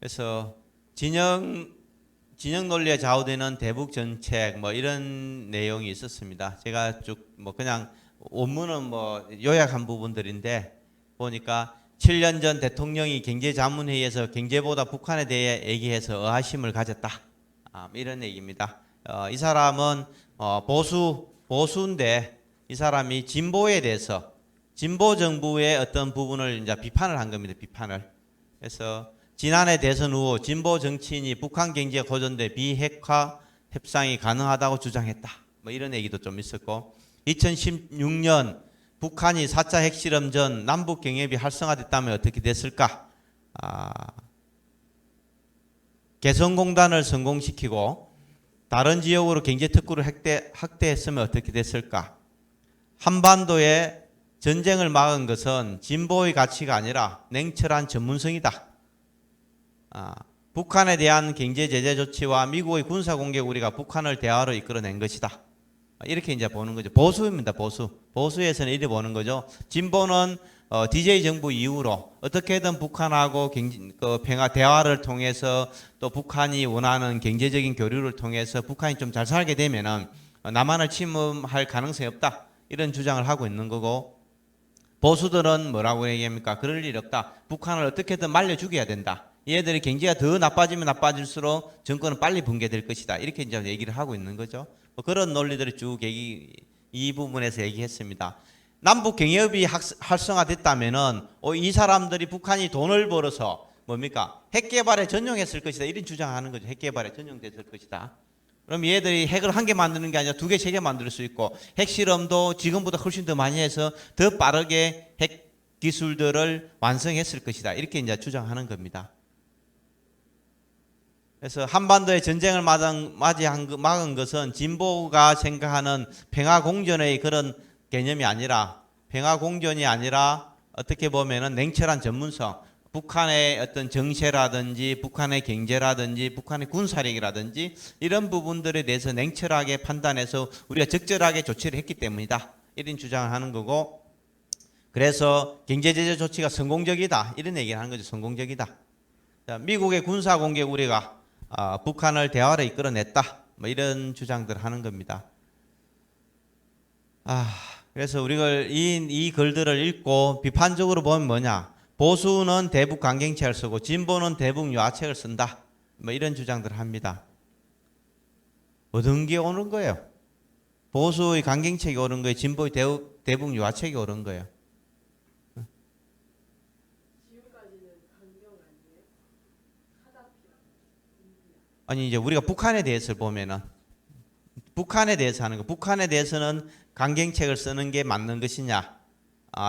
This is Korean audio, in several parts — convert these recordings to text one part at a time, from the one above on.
그래서 진영 논리에 좌우되는 대북 정책 뭐 이런 내용이 있었습니다. 제가 쭉 뭐 그냥 원문은 뭐 요약한 부분들인데 보니까 7년 전 대통령이 경제자문회의에서 경제보다 북한에 대해 얘기해서 의아심을 가졌다. 이런 얘기입니다. 이 사람은 보수인데 이 사람이 진보에 대해서 진보 정부의 어떤 부분을 이제 비판을 한 겁니다. 비판을. 그래서 지난해 대선 후 진보 정치인이 북한 경제가 고전돼 비핵화 협상이 가능하다고 주장했다. 뭐 이런 얘기도 좀 있었고 2016년 북한이 4차 핵실험 전 남북 경협이 활성화됐다면 어떻게 됐을까? 개성공단을 성공시키고 다른 지역으로 경제특구를 확대했으면 어떻게 됐을까? 한반도에 전쟁을 막은 것은 진보의 가치가 아니라 냉철한 전문성이다. 북한에 대한 경제 제재 조치와 미국의 군사 공격 우리가 북한을 대화로 이끌어낸 것이다. 이렇게 이제 보는 거죠. 보수입니다. 보수에서는 이렇게 보는 거죠. 진보는 DJ 정부 이후로 어떻게든 북한하고 평화 대화를 통해서 또 북한이 원하는 경제적인 교류를 통해서 북한이 좀 잘 살게 되면은 남한을 침범할 가능성이 없다. 이런 주장을 하고 있는 거고 보수들은 뭐라고 얘기합니까? 그럴 일 없다. 북한을 어떻게든 말려 죽여야 된다. 얘들이 경제가 더 나빠지면 나빠질수록 정권은 빨리 붕괴될 것이다. 이렇게 이제 얘기를 하고 있는 거죠. 그런 논리들을 쭉 이 부분에서 얘기했습니다. 남북 경협이 활성화됐다면은 이 사람들이 북한이 돈을 벌어서 뭡니까? 핵 개발에 전용했을 것이다. 이런 주장하는 거죠. 핵 개발에 전용됐을 것이다. 그럼 얘들이 핵을 한 개 만드는 게 아니라 두 개, 세 개 만들 수 있고 핵 실험도 지금보다 훨씬 더 많이 해서 더 빠르게 핵 기술들을 완성했을 것이다. 이렇게 이제 주장하는 겁니다. 그래서 한반도의 전쟁을 막은 것은 진보가 생각하는 평화공존의 그런 개념이 아니라 평화공존이 아니라 어떻게 보면은 냉철한 전문성, 북한의 어떤 정세라든지 북한의 경제라든지 북한의 군사력이라든지 이런 부분들에 대해서 냉철하게 판단해서 우리가 적절하게 조치를 했기 때문이다. 이런 주장을 하는 거고 그래서 경제제재 조치가 성공적이다. 이런 얘기를 하는 거죠. 성공적이다. 미국의 군사 공격 우리가 북한을 대화로 이끌어냈다. 뭐 이런 주장들을 하는 겁니다. 그래서 우리가 이 글들을 읽고 비판적으로 보면 뭐냐? 보수는 대북 강경책을 쓰고 진보는 대북 유화책을 쓴다. 뭐 이런 주장들을 합니다. 어떤 게 오는 거예요? 보수의 강경책이 오는 거예요? 진보의 대북 유화책이 오는 거예요? 아니 이제 우리가 북한에 대해서 보면은 북한에 대해서 하는 거. 북한에 대해서는 강경책을 쓰는 게 맞는 것이냐?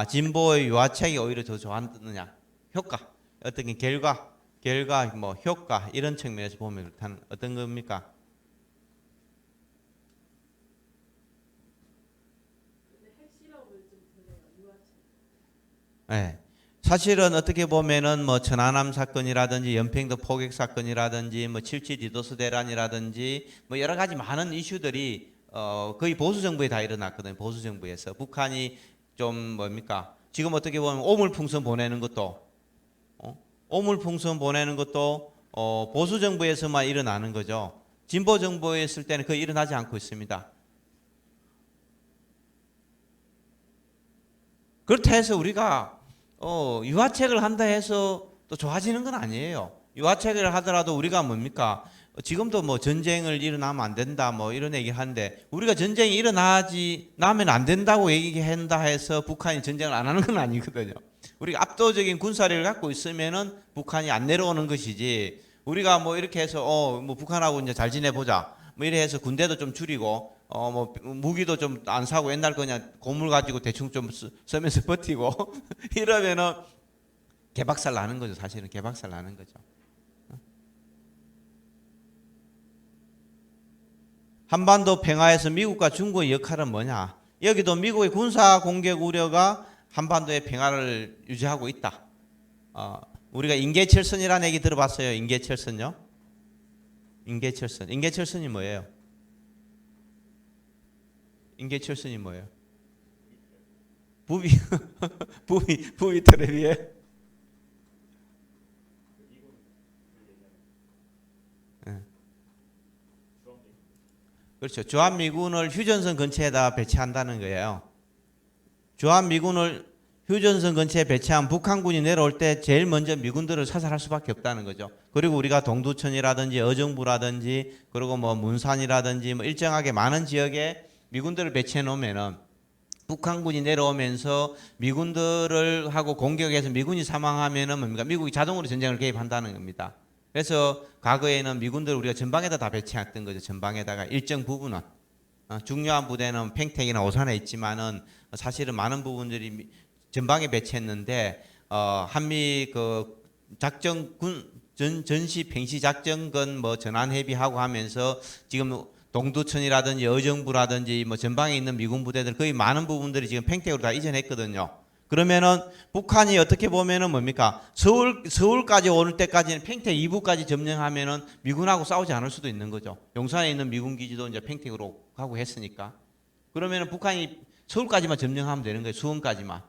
진보의 유화책이 오히려 더 좋았느냐? 효과, 어떤 게 결과, 뭐 효과 이런 측면에서 보면 어떤 겁니까? 네. 사실은 어떻게 보면은 뭐 천안함 사건이라든지 연평도 포격 사건이라든지 뭐 7.7 디도스 대란이라든지 뭐 여러 가지 많은 이슈들이 거의 보수 정부에 다 일어났거든요. 보수 정부에서 북한이 좀 뭡니까? 지금 어떻게 보면 오물풍선 보내는 것도 오물풍선 보내는 것도 보수 정부에서만 일어나는 거죠. 진보 정부에 있을 때는 거의 일어나지 않고 있습니다. 그렇다 해서 우리가 유화책을 한다 해서 또 좋아지는 건 아니에요. 유화책을 하더라도 우리가 뭡니까? 지금도 뭐 전쟁을 일어나면 안 된다 뭐 이런 얘기 하는데 우리가 전쟁이 나면 안 된다고 얘기한다 해서 북한이 전쟁을 안 하는 건 아니거든요. 우리가 압도적인 군사력을 갖고 있으면은 북한이 안 내려오는 것이지 우리가 뭐 이렇게 해서 뭐 북한하고 이제 잘 지내보자 뭐 이래 해서 군대도 좀 줄이고 뭐 무기도 좀 안 사고 옛날 그냥 고물 가지고 대충 좀 쓰면서 버티고 이러면은 개박살 나는 거죠. 사실은 개박살 나는 거죠. 한반도 평화에서 미국과 중국의 역할은 뭐냐? 여기도 미국의 군사 공격 우려가 한반도의 평화를 유지하고 있다. 우리가 인계철선이라는 얘기 들어봤어요. 인계철선요? 인계철선. 인계철선이 뭐예요? 인계철선이 뭐예요? 부비 부비 트랩이에요? 그렇죠. 주한미군을 휴전선 근처에다 배치한다는 거예요. 주한미군을 휴전선 근처에 배치한 북한군이 내려올 때 제일 먼저 미군들을 사살할 수밖에 없다는 거죠. 그리고 우리가 동두천이라든지 어정부라든지 그리고 뭐 문산이라든지 뭐 일정하게 많은 지역에 미군들을 배치해 놓으면은 북한군이 내려오면서 미군들을 하고 공격해서 미군이 사망하면은 뭡니까? 미국이 자동으로 전쟁을 개입한다는 겁니다. 그래서 과거에는 미군들을 우리가 전방에다 다 배치했던 거죠. 전방에다가 일정 부분은 중요한 부대는 팽택이나 오산에 있지만은 사실은 많은 부분들이 전방에 배치했는데 한미 그 작전 군 전시 평시 작전권 뭐 전환 해비하고 하면서 지금 동두천이라든지 여정부라든지 뭐 전방에 있는 미군 부대들 거의 많은 부분들이 지금 팽택으로 다 이전했거든요. 그러면은 북한이 어떻게 보면은 뭡니까? 서울까지 오를 때까지는 팽택 2부까지 점령하면은 미군하고 싸우지 않을 수도 있는 거죠. 용산에 있는 미군 기지도 이제 팽택으로 하고 했으니까. 그러면은 북한이 서울까지만 점령하면 되는 거예요. 수원까지만.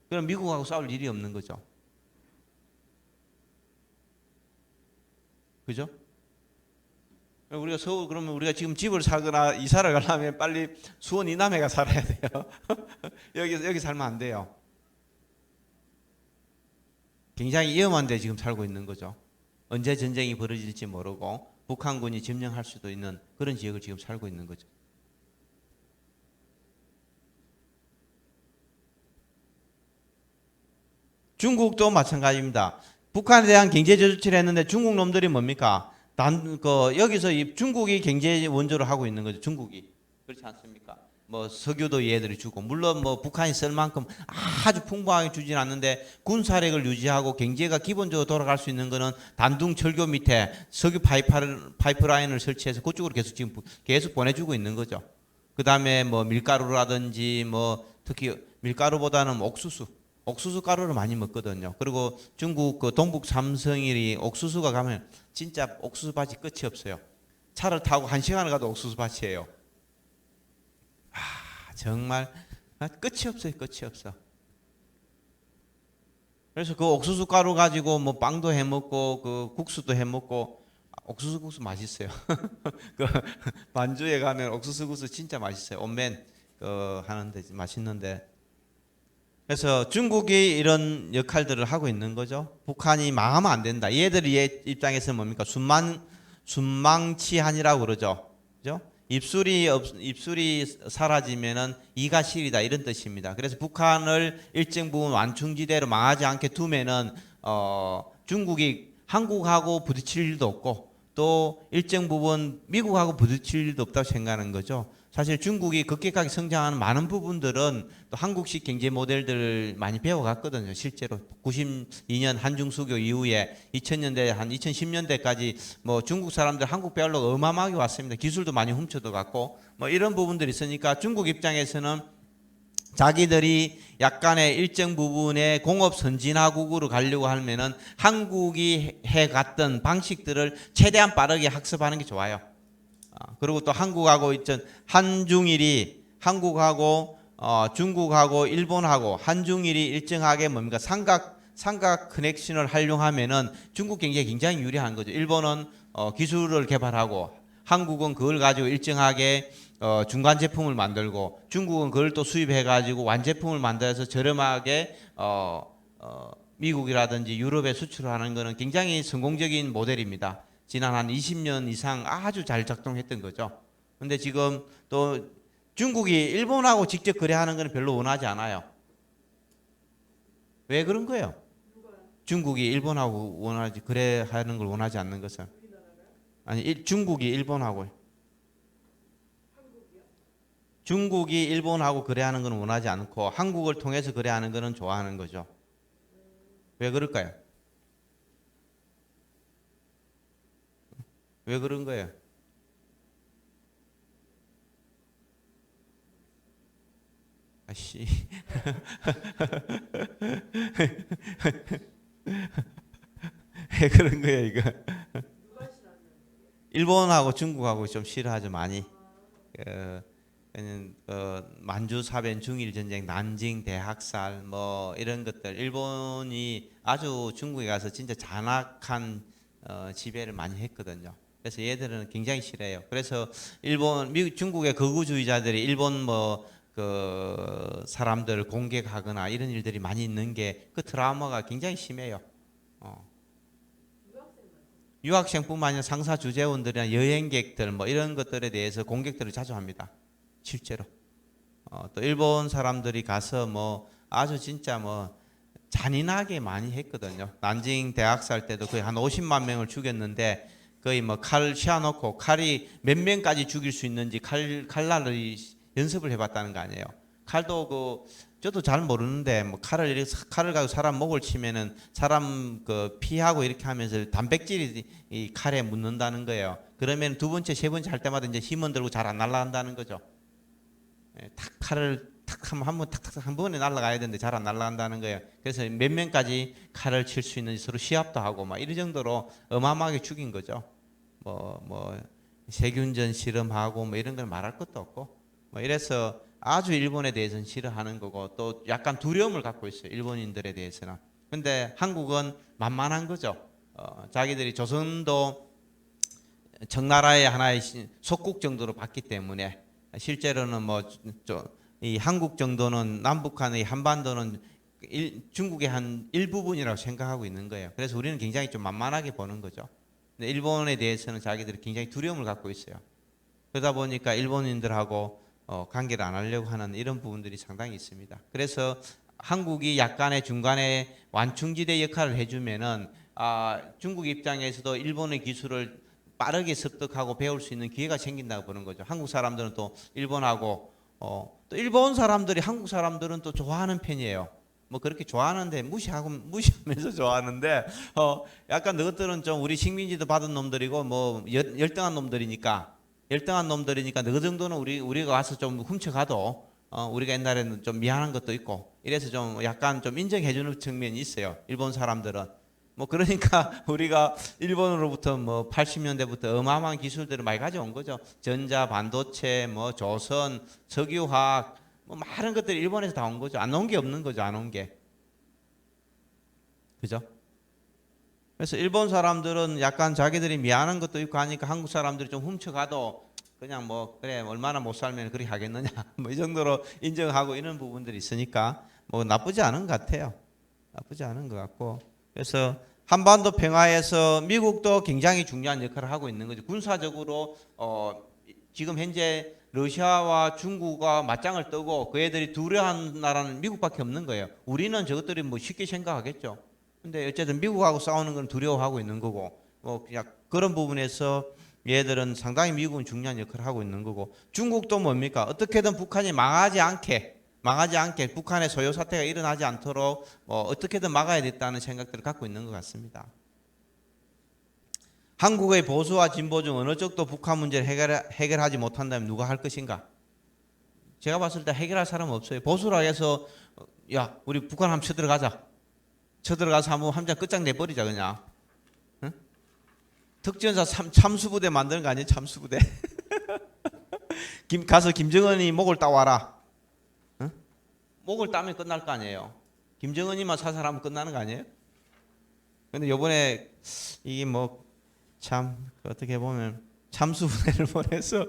그럼 미국하고 싸울 일이 없는 거죠. 그죠? 우리가 서울 그러면 우리가 지금 집을 사거나 이사를 가려면 빨리 수원 이남에가 살아야 돼요. 여기 살면 안 돼요. 굉장히 위험한 데 지금 살고 있는 거죠. 언제 전쟁이 벌어질지 모르고 북한군이 점령할 수도 있는 그런 지역을 지금 살고 있는 거죠. 중국도 마찬가지입니다. 북한에 대한 경제 조치를 했는데 중국 놈들이 뭡니까? 여기서 중국이 경제 원조를 하고 있는 거죠. 중국이. 그렇지 않습니까? 뭐 석유도 얘들이 주고 물론 뭐 북한이 쓸 만큼 아주 풍부하게 주진 않는데 군사력을 유지하고 경제가 기본적으로 돌아갈 수 있는 거는 단둥 철교 밑에 석유 파이프라인을 설치해서 그쪽으로 계속 지금 계속 보내주고 있는 거죠. 그 다음에 뭐 밀가루라든지 뭐 특히 밀가루보다는 옥수수 가루를 많이 먹거든요. 그리고 중국 그 동북 삼성일이 옥수수가 가면 진짜 옥수수 밭이 끝이 없어요. 차를 타고 1시간을 가도 옥수수 밭이에요. 정말 끝이 없어요. 끝이 없어. 그래서 그 옥수수 가루 가지고 뭐 빵도 해 먹고 그 국수도 해 먹고 옥수수 국수 맛있어요. 그 반주에 가면 옥수수 국수 진짜 맛있어요. 온맨 하는데 맛있는데. 그래서 중국이 이런 역할들을 하고 있는 거죠. 북한이 망하면 안 된다. 얘들의 입장에서는 뭡니까? 순망치한이라고 그러죠. 그죠? 입술이 사라지면은 이가 실이다 이런 뜻입니다. 그래서 북한을 일정 부분 완충지대로 망하지 않게 두면은 중국이 한국하고 부딪힐 일도 없고 또 일정 부분 미국하고 부딪힐 일도 없다고 생각하는 거죠. 사실 중국이 급격하게 성장하는 많은 부분들은 또 한국식 경제 모델들을 많이 배워갔거든요. 실제로 92년 한중수교 이후에 2000년대 한 2010년대까지 뭐 중국 사람들 한국 배우려고 어마어마하게 왔습니다. 기술도 많이 훔쳐도 갔고 뭐 이런 부분들이 있으니까 중국 입장에서는 자기들이 약간의 일정 부분의 공업 선진화국으로 가려고 하면은 한국이 해갔던 방식들을 최대한 빠르게 학습하는 게 좋아요. 그리고 또 한국하고 있던 한중일이 한국하고 중국하고 일본하고 한중일이 일정하게 뭡니까 삼각 커넥션을 활용하면은 중국 경제에 굉장히 유리한 거죠. 일본은 기술을 개발하고 한국은 그걸 가지고 일정하게 중간 제품을 만들고 중국은 그걸 또 수입해 가지고 완제품을 만들어서 저렴하게 미국이라든지 유럽에 수출하는 거는 굉장히 성공적인 모델입니다. 지난 한 20년 이상 아주 잘 작동했던 거죠. 근데 지금 또 중국이 일본하고 직접 거래하는 거는 별로 원하지 않아요. 왜 그런 거예요? 중국이 일본하고 원하지 거래하는 걸 원하지 않는 것은 아니 중국이 일본하고 중국이 일본하고 거래하는 건 원하지 않고 한국을 통해서 거래하는 거는 좋아하는 거죠. 왜 그럴까요? 왜 그런 거예요? 아씨. 왜 그런 거예요, 이거? 일본하고 중국하고 좀 싫어하죠, 많이. 만주 사변 중일 전쟁, 난징 대학살 뭐 이런 것들 일본이 아주 중국에 가서 진짜 잔악한 지배를 많이 했거든요. 그래서 얘들은 굉장히 싫어해요. 그래서 일본, 미국, 중국의 거구주의자들이 일본 그 사람들을 공격하거나 이런 일들이 많이 있는 게 그 트라우마가 굉장히 심해요. 어. 유학생뿐만 아니라 상사 주재원들이나 여행객들 뭐 이런 것들에 대해서 공격들을 자주 합니다. 실제로. 또 일본 사람들이 가서 뭐 아주 진짜 뭐 잔인하게 많이 했거든요. 난징 대학 살 때도 거의 한 50만 명을 죽였는데 거의 뭐 칼 씌워놓고 칼이 몇 명까지 죽일 수 있는지 칼날을 연습을 해봤다는 거 아니에요. 칼도 저도 잘 모르는데 뭐 칼을 가지고 사람 목을 치면은 사람 피하고 이렇게 하면서 단백질이 이 칼에 묻는다는 거예요. 그러면 두 번째, 세 번째 할 때마다 이제 힘은 들고 잘 안 날아간다는 거죠. 탁 칼을 탁 하면 한 번 탁탁 한 번에 날아가야 되는데 잘 안 날아간다는 거예요. 그래서 몇 명까지 칼을 칠 수 있는지 서로 시합도 하고 막 이런 정도로 어마어마하게 죽인 거죠. 뭐 세균전 실험하고 뭐 이런 걸 말할 것도 없고 뭐 이래서 아주 일본에 대해서는 싫어하는 거고 또 약간 두려움을 갖고 있어요. 일본인들에 대해서는. 근데 한국은 만만한 거죠. 자기들이 조선도 청나라의 하나의 속국 정도로 봤기 때문에 실제로는 이 한국 정도는 남북한의 한반도는 중국의 한 일부분이라고 생각하고 있는 거예요. 그래서 우리는 굉장히 좀 만만하게 보는 거죠. 근데 일본에 대해서는 자기들이 굉장히 두려움을 갖고 있어요. 그러다 보니까 일본인들하고 관계를 안 하려고 하는 이런 부분들이 상당히 있습니다. 그래서 한국이 약간의 중간에 완충지대 역할을 해주면은 중국 입장에서도 일본의 기술을 빠르게 습득하고 배울 수 있는 기회가 생긴다고 보는 거죠. 한국 사람들은 또 일본하고 또 일본 사람들이 한국 사람들은 또 좋아하는 편이에요. 뭐 그렇게 좋아하는데 무시하면서 좋아하는데 약간 너희들은 좀 우리 식민지도 받은 놈들이고 뭐 열등한 놈들이니까 너 정도는 우리가 와서 좀 훔쳐가도 우리가 옛날에는 좀 미안한 것도 있고 이래서 좀 약간 좀 인정해주는 측면이 있어요. 일본 사람들은. 뭐 그러니까 우리가 일본으로부터 뭐 80년대부터 어마어마한 기술들을 많이 가져온 거죠. 전자, 반도체, 뭐 조선, 석유화학 뭐 많은 것들이 일본에서 다 온 거죠. 안 온 게 없는 거죠. 안 온 게. 그죠? 그래서 일본 사람들은 약간 자기들이 미안한 것도 있고 하니까 한국 사람들이 좀 훔쳐가도 그냥 뭐 그래 얼마나 못 살면 그렇게 하겠느냐 뭐 이 정도로 인정하고 이런 부분들이 있으니까 뭐 나쁘지 않은 것 같아요. 나쁘지 않은 것 같고 그래서 한반도 평화에서 미국도 굉장히 중요한 역할을 하고 있는 거죠. 군사적으로 지금 현재 러시아와 중국과 맞짱을 뜨고 그 애들이 두려워하는 나라는 미국밖에 없는 거예요. 우리는 저것들이 뭐 쉽게 생각하겠죠. 근데 어쨌든 미국하고 싸우는 건 두려워하고 있는 거고 뭐 그냥 그런 부분에서 얘들은 상당히 미국은 중요한 역할을 하고 있는 거고 중국도 뭡니까? 어떻게든 북한이 망하지 않게 북한의 소요 사태가 일어나지 않도록 어떻게든 막아야 됐다는 생각들을 갖고 있는 것 같습니다. 한국의 보수와 진보 중 어느 쪽도 북한 문제를 해결하지 못한다면 누가 할 것인가? 제가 봤을 때 해결할 사람은 없어요. 보수라 해서 야 우리 북한 한번 쳐들어가서 한번 함장 끝장내버리자 그냥. 응? 특전사 참수부대 만드는 거 아니에요? 참수부대. 가서 김정은이 목을 따와라. 응? 목을 따면 끝날 거 아니에요. 김정은이만 사살하면 끝나는 거 아니에요? 근데 요번에 이게 뭐 참 어떻게 보면 참수부대를 보내서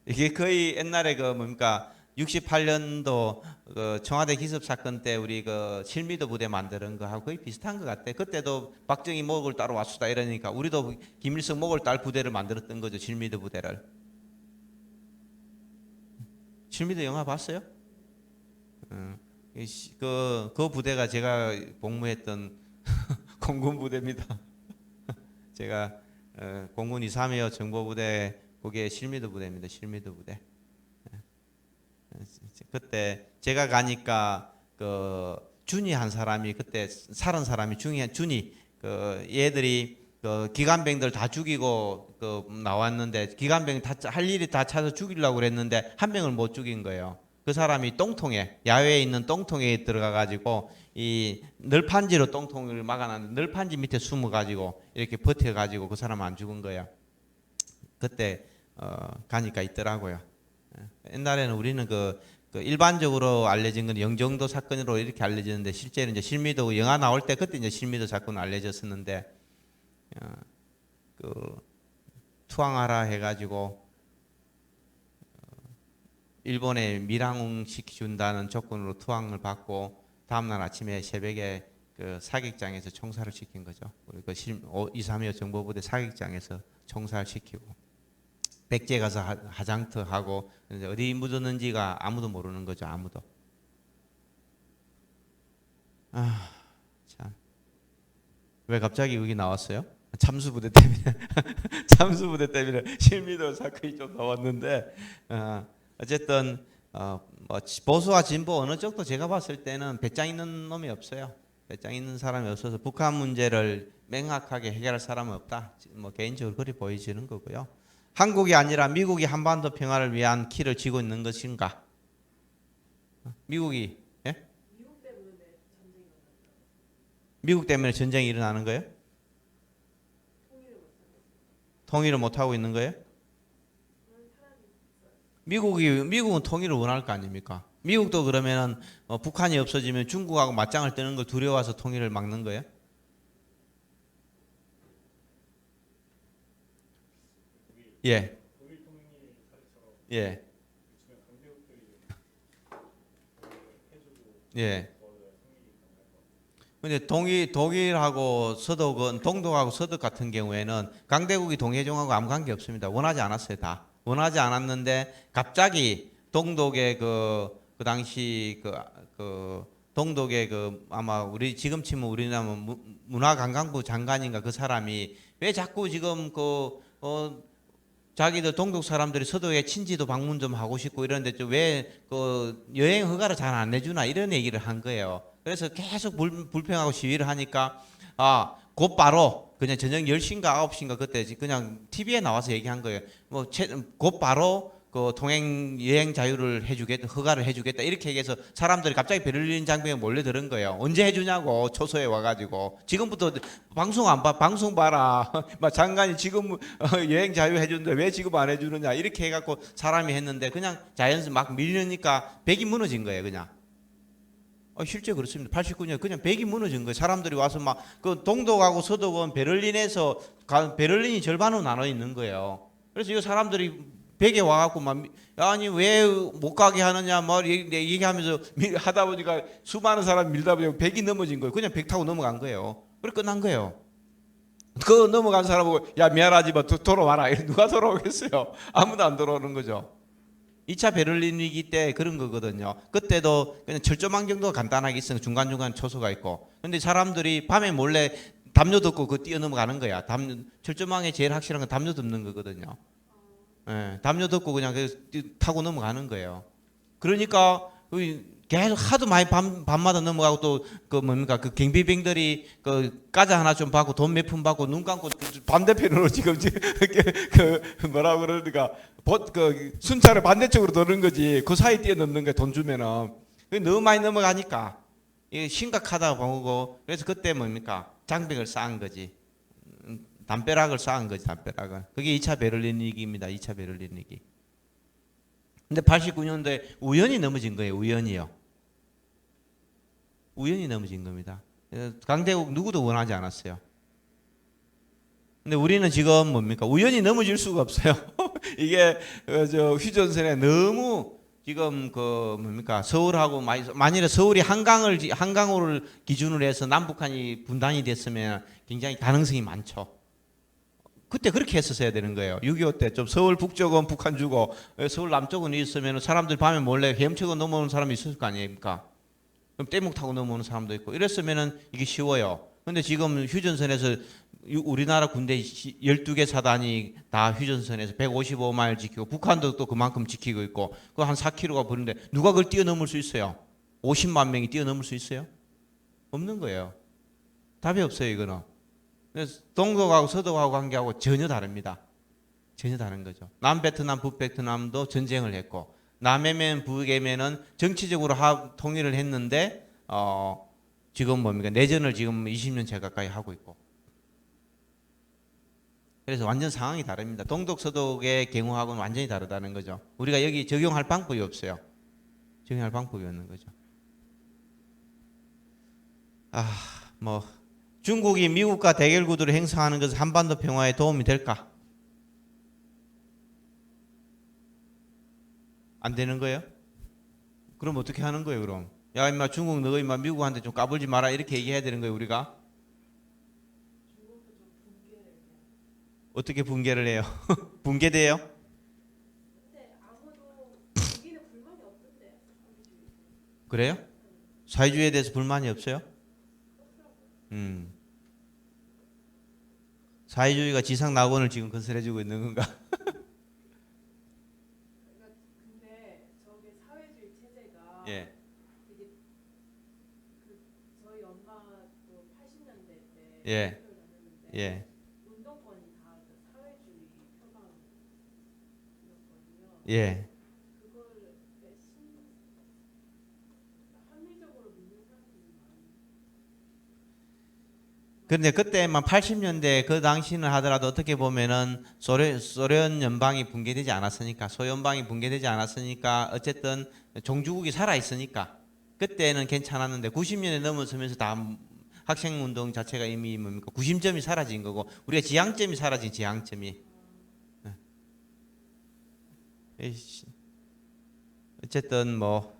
이게 거의 옛날에 그 뭡니까 68년도 그 청와대 기습 사건 때 우리 그 실미도 부대 만드는 거하고 거의 비슷한 것 같아. 그때도 박정희 목을 따러 왔수다 이러니까 우리도 김일성 목을 딸 부대를 만들었던 거죠. 실미도 부대를. 실미도 영화 봤어요? 그 부대가 제가 복무했던 공군 부대입니다. 제가 공군 2, 3회 정보부대 거기에 실미도 부대입니다. 실미도 부대. 그때 제가 가니까 그 준이 한 사람이 그때 살은 사람이 준이 그 얘들이 그 기관병들 다 죽이고 그 나왔는데 기관병 다 할 일이 다 찾아 죽이려고 그랬는데 한 명을 못 죽인 거예요. 그 사람이 똥통에 야외에 있는 똥통에 들어가 가지고 이 널판지로 똥통을 막아놨는데 널판지 밑에 숨어 가지고 이렇게 버텨 가지고 그 사람 안 죽은 거야. 그때 가니까 있더라고요. 옛날에는 우리는 그 일반적으로 알려진 건 영종도 사건으로 이렇게 알려졌는데 실제는 이제 실미도 영화 나올 때 그때 이제 실미도 사건 알려졌었는데 그 투항하라 해가지고 일본에 밀항 시켜준다는 조건으로 투항을 받고 다음날 아침에 새벽에 그 사격장에서 총살을 시킨 거죠. 우리 그 232 정보부대 사격장에서 총살 시키고 백제 가서 하장터 하고 어디 묻었는지가 아무도 모르는 거죠. 아무도. 아, 참. 왜 갑자기 여기 나왔어요? 참수부대 때문에 참수부대 때문에 실미도 사건이 좀 나왔는데 어쨌든 뭐 보수와 진보 어느 쪽도 제가 봤을 때는 배짱 있는 놈이 없어요. 배짱 있는 사람이 없어서 북한 문제를 명확하게 해결할 사람은 없다. 뭐 개인적으로 그리 보여지는 거고요. 한국이 아니라 미국이 한반도 평화를 위한 키를 쥐고 있는 것인가? 미국이 예? 미국 때문에 전쟁이 일어나는 거예요? 통일을 못 하고 있는 거예요? 미국은 통일을 원할 거 아닙니까? 미국도 그러면은 북한이 없어지면 중국하고 맞짱을 뜨는 걸 두려워서 통일을 막는 거예요? 예. 예. 예. 근데 독일하고 서독은 동독하고 서독 같은 경우에는 강대국이 동해종하고 아무 관계 없습니다. 원하지 않았어요, 다. 원하지 않았는데 갑자기 동독의 그 당시 그 동독의 그 아마 우리 지금 치면 우리나라 문화관광부 장관인가 그 사람이 왜 자꾸 지금 자기들 동독 사람들이 서독에 친지도 방문 좀 하고 싶고 이러는데 왜 그 여행 허가를 잘 안 내주나 이런 얘기를 한 거예요. 그래서 계속 불평하고 시위를 하니까 곧바로 그냥 저녁 10시인가 9시인가 그때 그냥 TV에 나와서 얘기한 거예요. 뭐 곧바로 그 통행 여행 자유를 해주겠다, 허가를 해주겠다 이렇게 얘기해서 사람들이 갑자기 베를린 장벽에 몰려드는 거예요. 언제 해주냐고 초소에 와가지고 지금부터 방송 안 봐, 방송 봐라. 막 장관이 지금 여행 자유 해주는데 왜 지금 안 해주느냐 이렇게 해갖고 사람이 했는데 그냥 자연스 막 밀려니까 벽이 무너진 거예요, 그냥. 실제 그렇습니다. 89년 그냥 벽이 무너진 거예요. 사람들이 와서 막 그 동독하고 서독은 베를린에서 베를린이 절반으로 나눠 있는 거예요. 그래서 이 사람들이 벽에 와갖고 막 아니 왜 못 가게 하느냐 뭐 얘기하면서 하다 보니까 수많은 사람 밀다 보니까 벽이 넘어진 거예요. 그냥 벽 타고 넘어간 거예요. 그래 끝난 거예요. 그 넘어간 사람 보고 야 미안하지 뭐 돌아와라. 누가 돌아오겠어요? 아무도 안 돌아오는 거죠. 2차 베를린 위기 때 그런 거거든요. 그때도 그냥 철조망 정도가 간단하게 있으면 중간중간 초소가 있고. 근데 사람들이 밤에 몰래 담요 덮고 그 뛰어넘어가는 거야. 철조망에 제일 확실한 건 담요 덮는 거거든요. 예, 담요 덮고 그냥 타고 넘어가는 거예요. 그러니까 계속 하도 많이 밤마다 넘어가고 또 그 뭡니까 그 경비병들이 그 과자 하나 좀 받고 돈 몇 푼 받고 눈 감고 반대편으로 지금 그 뭐라 그러니까 그 순찰을 반대쪽으로 도는 거지 그 사이 뛰어넘는 거야 돈 주면은 너무 많이 넘어가니까 이게 심각하다고 보고 그래서 그때 뭡니까 장벽을 쌓은 거지. 담벼락을 쌓은 거지 담벼락을. 그게 2차 베를린 위기입니다. 2차 베를린 위기. 근데 89년도에 우연히 넘어진 거예요. 우연히요. 우연히 넘어진 겁니다. 강대국 누구도 원하지 않았어요. 근데 우리는 지금 뭡니까? 우연히 넘어질 수가 없어요. 이게 저 휴전선에 너무 지금 그 뭡니까? 서울하고 만일에 서울이 한강을 기준으로 해서 남북한이 분단이 됐으면 굉장히 가능성이 많죠. 그때 그렇게 했었어야 되는 거예요. 6.25 때 좀 서울 북쪽은 북한 주고 서울 남쪽은 있으면 사람들 밤에 몰래 헤엄치고 넘어오는 사람이 있을 거 아닙니까? 그럼 떼목 타고 넘어오는 사람도 있고 이랬으면은 이게 쉬워요. 근데 지금 휴전선에서 우리나라 군대 12개 사단이 다 휴전선에서 155마일 지키고 북한도 또 그만큼 지키고 있고 그 한 4km가 버는데 누가 그걸 뛰어넘을 수 있어요? 50만 명이 뛰어넘을 수 있어요? 없는 거예요. 답이 없어요, 이거는. 그래서 동독하고 서독하고 관계하고 전혀 다릅니다. 전혀 다른 거죠. 남베트남, 북베트남도 전쟁을 했고 남해면, 북해면은 정치적으로 통일을 했는데 지금 뭡니까 내전을 지금 20년째 가까이 하고 있고. 그래서 완전 상황이 다릅니다. 동독, 서독의 경우하고는 완전히 다르다는 거죠. 우리가 여기 적용할 방법이 없어요. 적용할 방법이 없는 거죠. 뭐. 중국이 미국과 대결 구도를 형성하는 것은 한반도 평화에 도움이 될까? 안 되는 거예요? 그럼 어떻게 하는 거예요, 그럼? 야, 임마, 중국 너 임마 미국한테 좀 까불지 마라 이렇게 얘기해야 되는 거예요, 우리가? 어떻게 붕괴를 해요? 붕괴돼요? 그래요? 사회주의에 대해서 불만이 없어요? 음. 사회주의가 지상 낙원을 지금 건설해주고 있는 건가? 근데 저게 사회주의 체제가 예, 되게 저희 엄마도 80년대 때 예, 학교를 다녔는데 예, 운동권이 다 사회주의 표방이었거든요. 예. 그걸 합리적으로 믿는 사람들이 많이. 그런데 그때만 80년대 그 당시는 하더라도 어떻게 보면은 소련 연방이 붕괴되지 않았으니까 소연방이 붕괴되지 않았으니까 어쨌든 종주국이 살아 있으니까 그때는 괜찮았는데 90년대 넘어서면서 다 학생운동 자체가 이미 뭡니까 구심점이 사라진 거고 우리가 지향점이 사라진 지향점이 에이씨, 어쨌든 뭐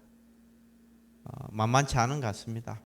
만만치 않은 것 같습니다.